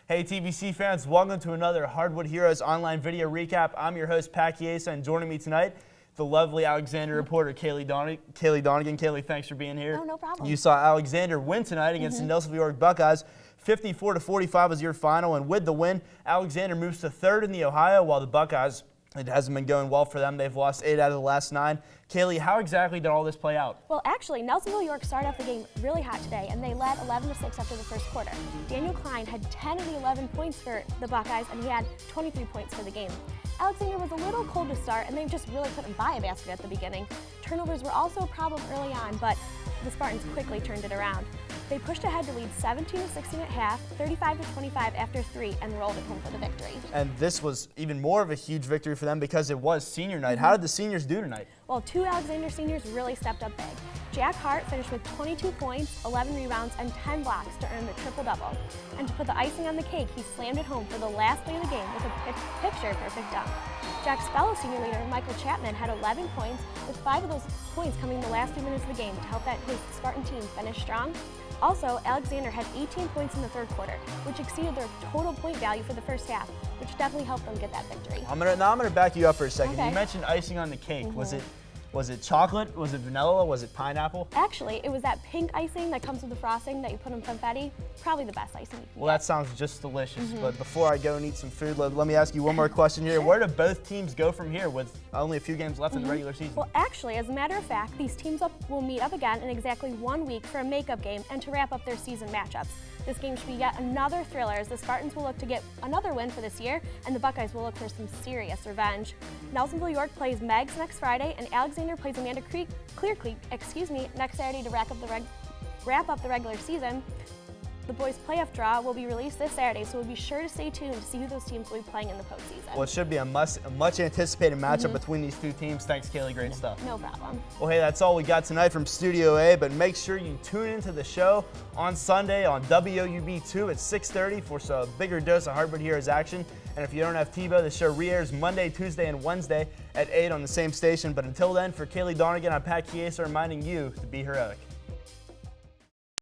Hey TVC fans, welcome to another Hardwood Heroes online video recap. I'm your host Pat Chiesa, and joining me tonight, the lovely Alexander reporter Kaylee Donegan. Kaylee, thanks for being here. Oh, no problem. You saw Alexander win tonight against the Nelsonville-York Buckeyes. 54-45 was your final, and with the win, Alexander moves to third in the Ohio, while the Buckeyes, it hasn't been going well for them. They've lost 8 out of the last 9. Kaylee, how exactly did all this play out? Well, actually, Nelsonville-York started off the game really hot today, and they led 11-6 after the first quarter. Daniel Klein had 10 of the 11 points for the Buckeyes, and he had 23 points for the game. Alexander was a little cold to start, and they just really couldn't buy a basket at the beginning. Turnovers were also a problem early on, but the Spartans quickly turned it around. They pushed ahead to lead 17-16 at half, 35-25 after 3, and rolled it home for the victory. And this was even more of a huge victory for them because it was senior night. How did the seniors do tonight? Well, 2 Alexander seniors really stepped up big. Jack Hart finished with 22 points, 11 rebounds, and 10 blocks to earn the triple-double. And to put the icing on the cake, he slammed it home for the last play of the game with a picture-perfect dunk. Jack's fellow senior leader, Michael Chapman, had 11 points, with 5 of those points coming in the last few minutes of the game to help his Spartan team finish strong. Also, Alexander had 18 points in the third quarter, which exceeded their total point value for the first half, which definitely helped them get that victory. I'm gonna back you up for a second. Okay. You mentioned icing on the cake. Was it chocolate? Was it vanilla? Was it pineapple? Actually, it was that pink icing that comes with the frosting that you put in confetti. Probably the best icing you can Well, get. that sounds just delicious. But before I go and eat some food, let me ask you one more question here. Where do both teams go from here with only a few games left in the regular season? Well, actually, as a matter of fact, these teams will meet up again in exactly 1 week for a makeup game and to wrap up their season matchups. This game should be yet another thriller as the Spartans will look to get another win for this year, and the Buckeyes will look for some serious revenge. Nelsonville-York plays Megs next Friday, and Alexander plays Amanda Clear Creek, next Saturday to wrap up the regular season. The boys' playoff draw will be released this Saturday, so we'll be sure to stay tuned to see who those teams will be playing in the postseason. Well, it should be a much anticipated matchup between these two teams. Thanks, Kaylee. Great stuff. No problem. Well, hey, that's all we got tonight from Studio A, but make sure you tune into the show on Sunday on WOUB2 at 6:30 for a bigger dose of Hardwood Heroes action. And if you don't have TiVo, the show re-airs Monday, Tuesday, and Wednesday at 8 on the same station. But until then, for Kaylee Donegan, I'm Pat Chiesa reminding you to be heroic.